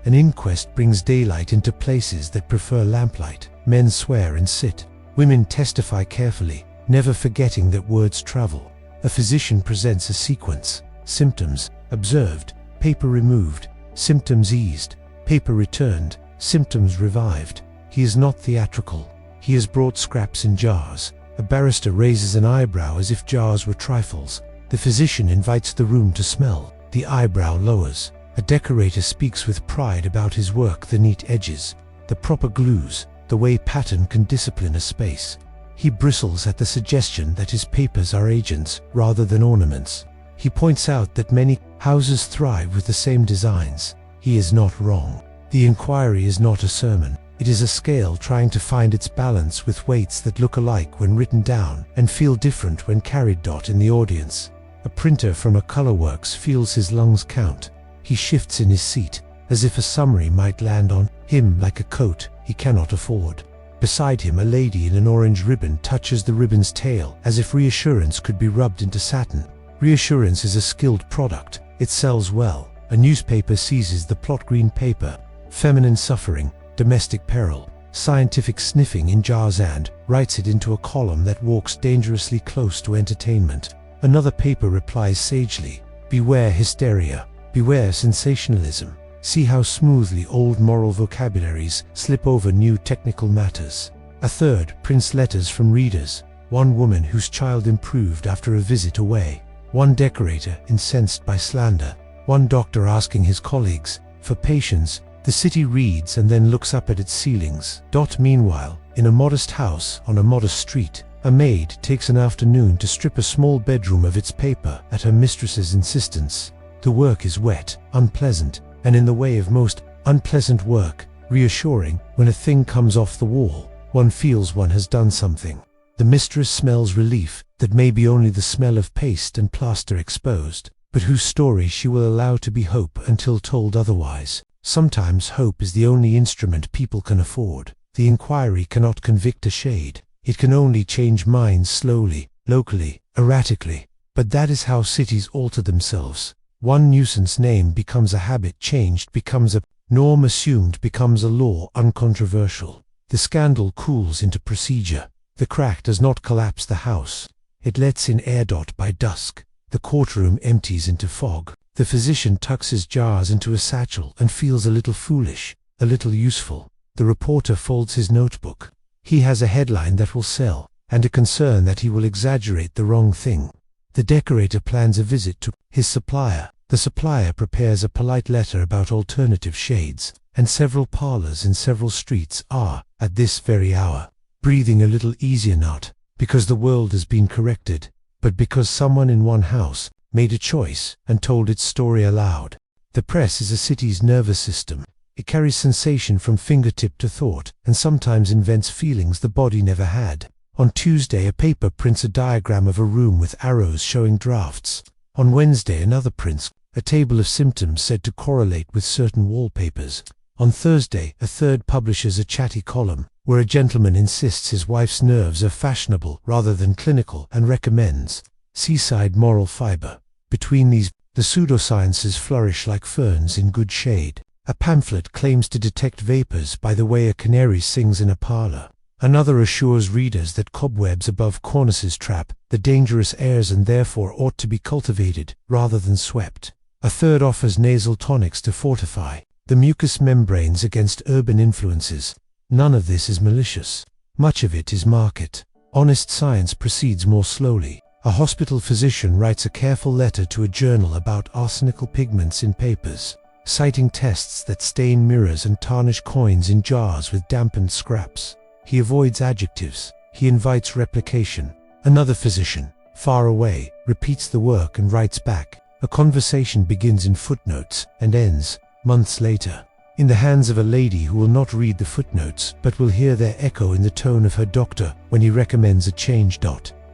A: An inquest brings daylight into places that prefer lamplight. Men swear and sit. Women testify carefully, never forgetting that words travel. A physician presents a sequence. Symptoms observed, paper removed, symptoms eased, paper returned, symptoms revived. He is not theatrical. He has brought scraps in jars. A barrister raises an eyebrow as if jars were trifles. The physician invites the room to smell. The eyebrow lowers. A decorator speaks with pride about his work, the neat edges, the proper glues, the way pattern can discipline a space. He bristles at the suggestion that his papers are agents rather than ornaments. He points out that many houses thrive with the same designs. He is not wrong. The inquiry is not a sermon. It is a scale trying to find its balance with weights that look alike when written down and feel different when carried. In the audience, a printer from a colorworks feels his lungs count. He shifts in his seat, as if a summary might land on him like a coat he cannot afford. Beside him, a lady in an orange ribbon touches the ribbon's tail, as if reassurance could be rubbed into satin. Reassurance is a skilled product. It sells well. A newspaper seizes the plot green paper. Feminine suffering, domestic peril. scientific sniffing in jars and writes it into a column that walks dangerously close to entertainment. Another paper replies sagely, "Beware hysteria, beware sensationalism. See how smoothly old moral vocabularies slip over new technical matters." A third prints letters from readers, one woman whose child improved after a visit away, one decorator incensed by slander, one doctor asking his colleagues for patience. The city reads and then looks up at its ceilings. Meanwhile, in a modest house on a modest street, a maid takes an afternoon to strip a small bedroom of its paper at her mistress's insistence. The work is wet, unpleasant, and in the way of most unpleasant work, reassuring. When a thing comes off the wall, one feels one has done something. The mistress smells relief that may be only the smell of paste and plaster exposed, but whose story she will allow to be hope until told otherwise. Sometimes hope is the only instrument people can afford. The inquiry cannot convict a shade. It can only change minds slowly, locally, erratically. But that is how cities alter themselves. One nuisance name becomes a habit, changed becomes a norm, assumed becomes a law, uncontroversial. The scandal cools into procedure. The crack does not collapse the house. It lets in air. By dusk, the courtroom empties into fog. The physician tucks his jars into a satchel and feels a little foolish, a little useful. The reporter folds his notebook. He has a headline that will sell, and a concern that he will exaggerate the wrong thing. The decorator plans a visit to his supplier. The supplier prepares a polite letter about alternative shades, and several parlors in several streets are, at this very hour, breathing a little easier, not because the world has been corrected, but because someone in one house made a choice and told its story aloud. The press is a city's nervous system. It carries sensation from fingertip to thought, and sometimes invents feelings the body never had. On Tuesday, a paper prints a diagram of a room with arrows showing drafts. On Wednesday, another prints a table of symptoms said to correlate with certain wallpapers. On Thursday, a third publishes a chatty column, where a gentleman insists his wife's nerves are fashionable rather than clinical and recommends seaside moral fiber. Between these, the pseudosciences flourish like ferns in good shade. A pamphlet claims to detect vapors by the way a canary sings in a parlor. Another assures readers that cobwebs above cornices trap the dangerous airs and therefore ought to be cultivated rather than swept. A third offers nasal tonics to fortify the mucous membranes against urban influences. None of this is malicious. Much of it is market. Honest science proceeds more slowly. A hospital physician writes a careful letter to a journal about arsenical pigments in papers, citing tests that stain mirrors and tarnish coins in jars with dampened scraps. He avoids adjectives. He invites replication. Another physician, far away, repeats the work and writes back. A conversation begins in footnotes and ends, months later, in the hands of a lady who will not read the footnotes but will hear their echo in the tone of her doctor when he recommends a change.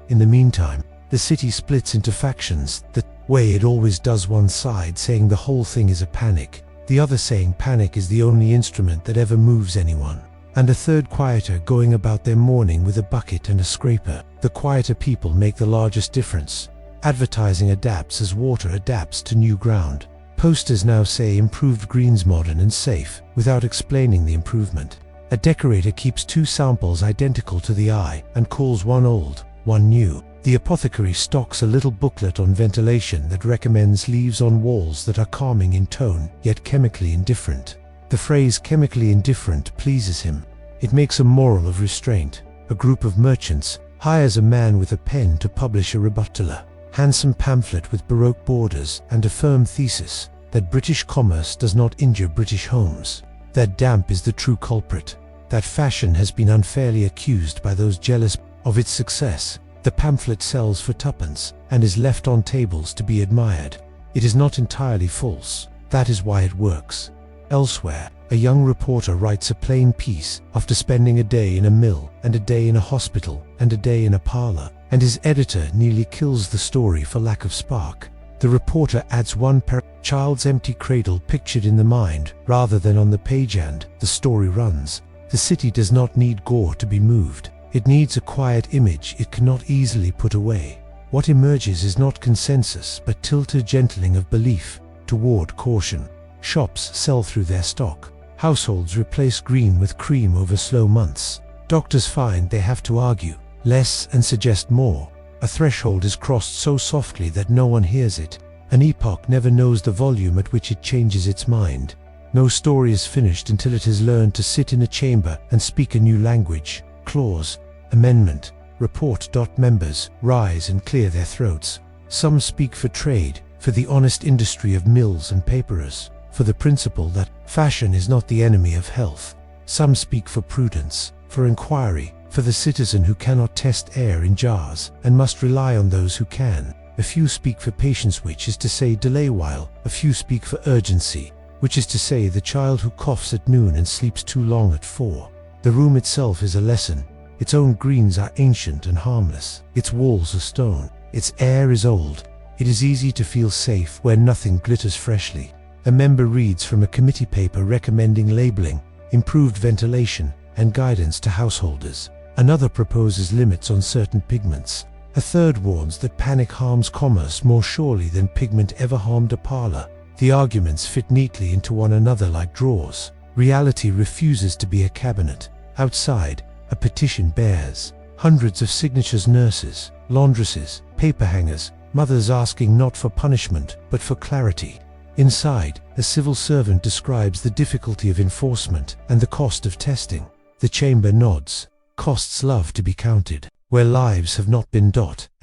A: In the meantime, the city splits into factions, the way it always does, one side saying the whole thing is a panic, the other saying panic is the only instrument that ever moves anyone, and a third quieter going about their mourning with a bucket and a scraper. The quieter people make the largest difference. Advertising adapts as water adapts to new ground. Posters now say improved greens, modern and safe, without explaining the improvement. A decorator keeps two samples identical to the eye and calls one old, one new. The apothecary stocks a little booklet on ventilation that recommends leaves on walls that are calming in tone, yet chemically indifferent. The phrase chemically indifferent pleases him. It makes a moral of restraint. A group of merchants hires a man with a pen to publish a rebuttal, handsome pamphlet with Baroque borders and a firm thesis that British commerce does not injure British homes, that damp is the true culprit, that fashion has been unfairly accused by those jealous of its success. The pamphlet sells for twopence and is left on tables to be admired. It is not entirely false. That is why it works. Elsewhere, a young reporter writes a plain piece after spending a day in a mill and a day in a hospital and a day in a parlor, and his editor nearly kills the story for lack of spark. The reporter adds one child's empty cradle pictured in the mind rather than on the page, and the story runs. The city does not need gore to be moved. It needs a quiet image it cannot easily put away. What emerges is not consensus but tilted gentling of belief toward caution. Shops sell through their stock. Households replace green with cream over slow months. Doctors find they have to argue less and suggest more. A threshold is crossed so softly that no one hears it. An epoch never knows the volume at which it changes its mind. No story is finished until it has learned to sit in a chamber and speak a new language. Clause, amendment, report. Members rise and clear their throats. Some speak for trade, for the honest industry of mills and paperers, for the principle that fashion is not the enemy of health. Some speak for prudence, for inquiry, for the citizen who cannot test air in jars and must rely on those who can. A few speak for patience, which is to say delay, while a few speak for urgency, which is to say the child who coughs at noon and sleeps too long at 4. The room itself is a lesson. Its own greens are ancient and harmless. Its walls are stone. Its air is old. It is easy to feel safe where nothing glitters freshly. A member reads from a committee paper recommending labeling, improved ventilation, and guidance to householders. Another proposes limits on certain pigments. A third warns that panic harms commerce more surely than pigment ever harmed a parlor. The arguments fit neatly into one another like drawers. Reality refuses to be a cabinet. Outside, a petition bears hundreds of signatures: nurses, laundresses, paper hangers, mothers asking not for punishment, but for clarity. Inside, a civil servant describes the difficulty of enforcement and the cost of testing. The chamber nods. Costs love to be counted. Where lives have not been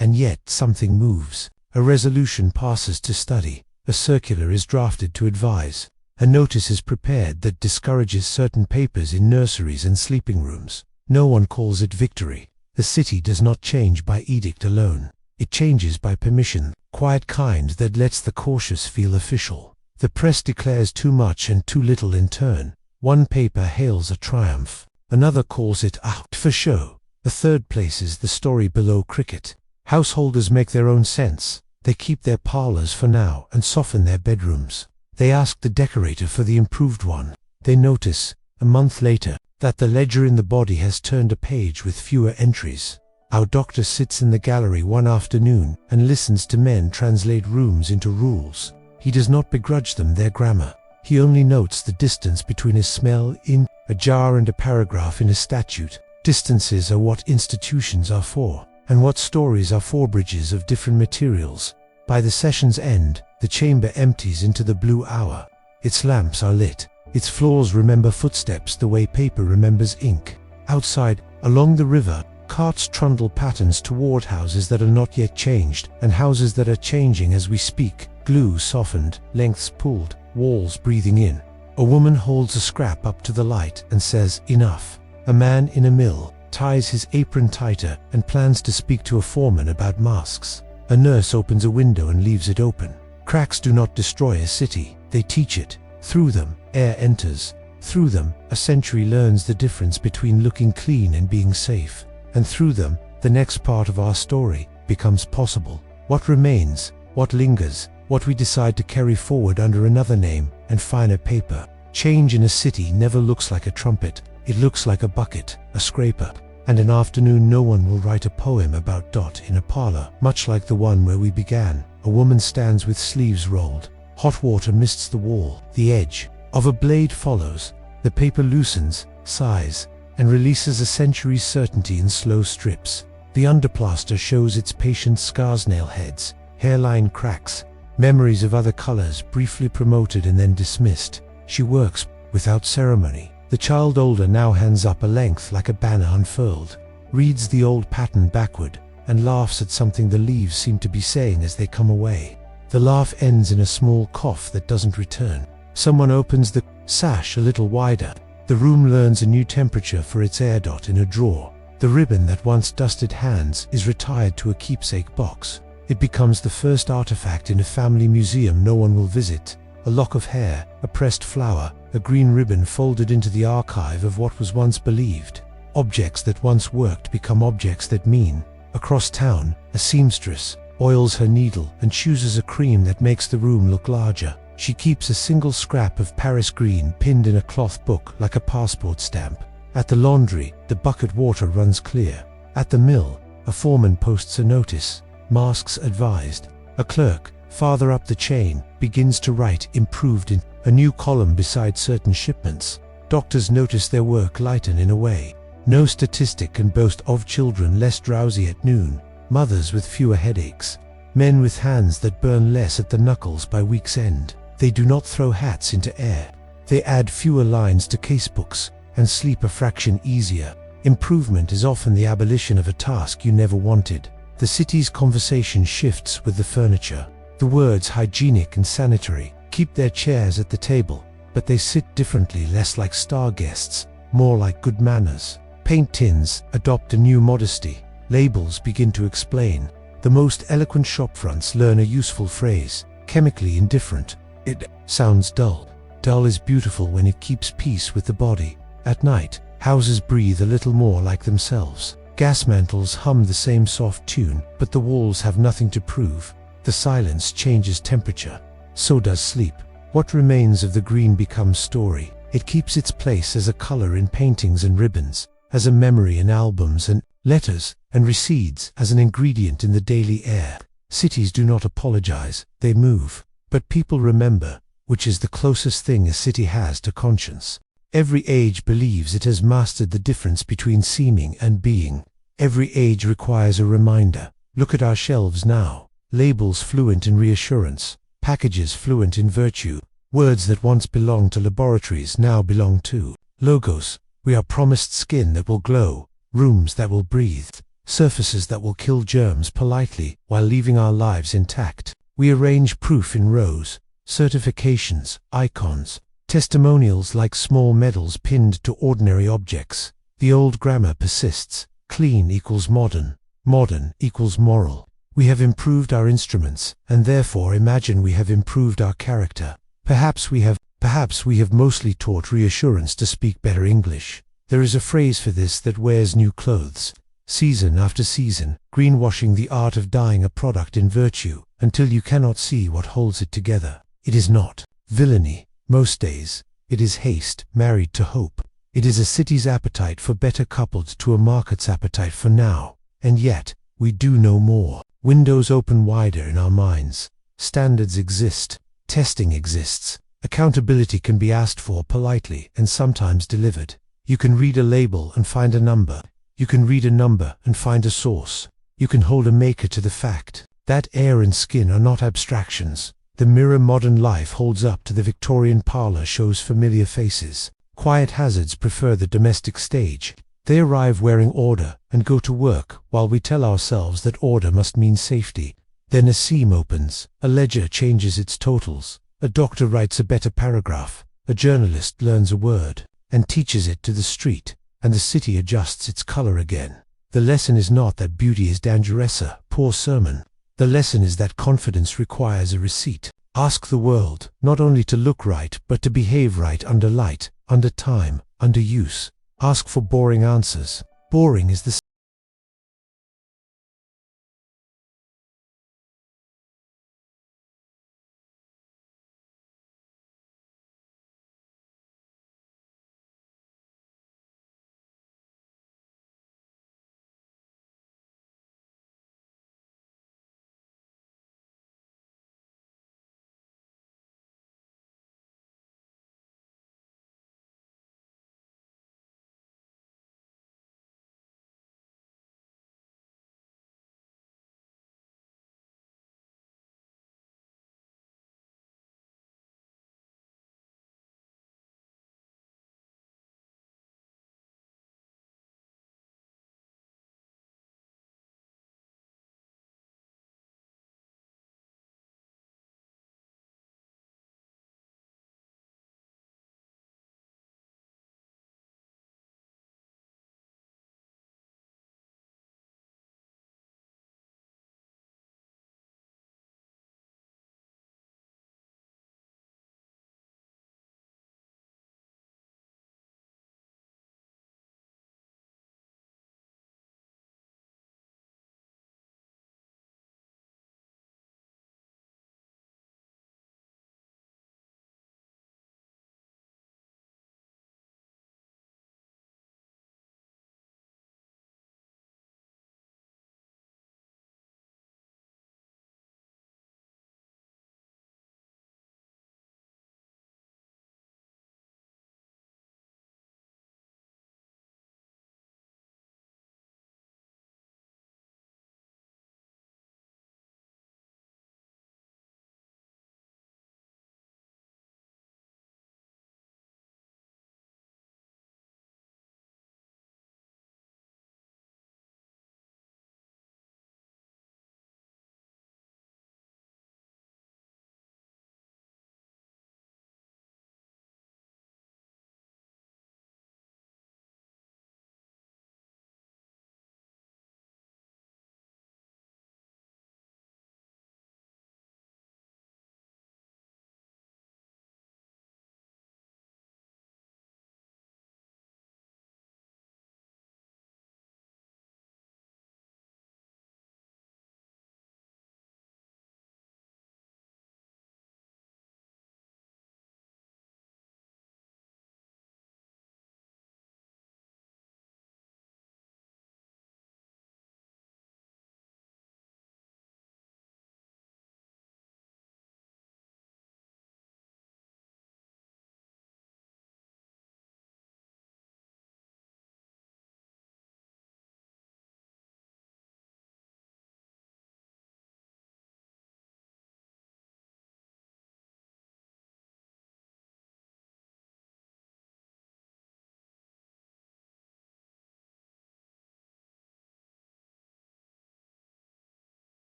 A: and yet something moves. A resolution passes to study. A circular is drafted to advise. A notice is prepared that discourages certain papers in nurseries and sleeping rooms. No one calls it victory. The city does not change by edict alone. It changes by permission, quiet kind that lets the cautious feel official. The press declares too much and too little in turn. One paper hails a triumph. Another calls it out for show. A third places the story below cricket. Householders make their own sense. They keep their parlors for now and soften their bedrooms. They ask the decorator for the improved one. They notice, a month later, that the ledger in the body has turned a page with fewer entries. Our doctor sits in the gallery one afternoon and listens to men translate rooms into rules. He does not begrudge them their grammar. He only notes the distance between a smell in a jar and a paragraph in a statute. Distances are what institutions are for, and what stories are for. Bridges of different materials. By the session's end, the chamber empties into the blue hour. Its lamps are lit. Its floors remember footsteps the way paper remembers ink. Outside, along the river, carts trundle patterns toward houses that are not yet changed, and houses that are changing as we speak. Glue softened, lengths pulled, walls breathing in. A woman holds a scrap up to the light and says, "Enough." A man in a mill ties his apron tighter and plans to speak to a foreman about masks. A nurse opens a window and leaves it open. Cracks do not destroy a city, they teach it. Through them, air enters. Through them, a century learns the difference between looking clean and being safe. And through them, the next part of our story becomes possible. What remains, what lingers, what we decide to carry forward under another name and finer paper. Change in a city never looks like a trumpet. It looks like a bucket, a scraper. And an afternoon no one will write a poem about in a parlor, much like the one where we began. A woman stands with sleeves rolled. Hot water mists the wall. The edge of a blade follows. The paper loosens, sighs, and releases a century's certainty in slow strips. The underplaster shows its patient scars, nail heads, hairline cracks, memories of other colors briefly promoted and then dismissed. She works without ceremony. The child older now hands up a length like a banner unfurled, reads the old pattern backward, and laughs at something the leaves seem to be saying as they come away. The laugh ends in a small cough that doesn't return. Someone opens the sash a little wider. The room learns a new temperature for its air. In a drawer, the ribbon that once dusted hands is retired to a keepsake box. It becomes the first artifact in a family museum no one will visit. A lock of hair, a pressed flower, a green ribbon folded into the archive of what was once believed. Objects that once worked become objects that mean. Across town, a seamstress oils her needle and chooses a cream that makes the room look larger. She keeps a single scrap of Paris green pinned in a cloth book like a passport stamp. At the laundry, the bucket water runs clear. At the mill, a foreman posts a notice, "Masks advised." A clerk, farther up the chain, begins to write "improved" in a new column beside certain shipments. Doctors notice their work lighten in a way. No statistic can boast of children less drowsy at noon, mothers with fewer headaches, men with hands that burn less at the knuckles by week's end. They do not throw hats into air. They add fewer lines to casebooks and sleep a fraction easier. Improvement is often the abolition of a task you never wanted. The city's conversation shifts with the furniture. The words hygienic and sanitary keep their chairs at the table, but they sit differently, less like star guests, more like good manners. Paint tins adopt a new modesty. Labels begin to explain. The most eloquent shopfronts learn a useful phrase, chemically indifferent. It sounds dull. Dull is beautiful when it keeps peace with the body. At night, houses breathe a little more like themselves. Gas mantles hum the same soft tune, but the walls have nothing to prove. The silence changes temperature. So does sleep. What remains of the green becomes story. It keeps its place as a color in paintings and ribbons, as a memory in albums and letters, and recedes as an ingredient in the daily air. Cities do not apologize, they move. But people remember, which is the closest thing a city has to conscience. Every age believes it has mastered the difference between seeming and being. Every age requires a reminder. Look at our shelves now. Labels fluent in reassurance, packages fluent in virtue. Words that once belonged to laboratories now belong to logos. We are promised skin that will glow, rooms that will breathe, surfaces that will kill germs politely while leaving our lives intact. We arrange proof in rows, certifications, icons, testimonials like small medals pinned to ordinary objects. The old grammar persists. Clean equals modern. Modern equals moral. We have improved our instruments, and therefore imagine we have improved our character. Perhaps we have mostly taught reassurance to speak better English. There is a phrase for this that wears new clothes. Season after season, greenwashing the art of dyeing a product in virtue, until you cannot see what holds it together. It is not villainy, most days. It is haste married to hope. It is a city's appetite for better coupled to a market's appetite for now. And yet, we do no more. Windows open wider in our minds. Standards exist. Testing exists. Accountability can be asked for politely and sometimes delivered. You can read a label and find a number. You can read a number and find a source. You can hold a maker to the fact that air and skin are not abstractions. The mirror modern life holds up to the Victorian parlor shows familiar faces. Quiet hazards prefer the domestic stage. They arrive wearing order and go to work while we tell ourselves that order must mean safety. Then a seam opens, a ledger changes its totals, a doctor writes a better paragraph, a journalist learns a word and teaches it to the street, and the city adjusts its color again. The lesson is not that beauty is dangerous, poor sermon. The lesson is that confidence requires a receipt. Ask the world, not only to look right, but to behave right under light, under time, under use. Ask for boring answers. Boring is the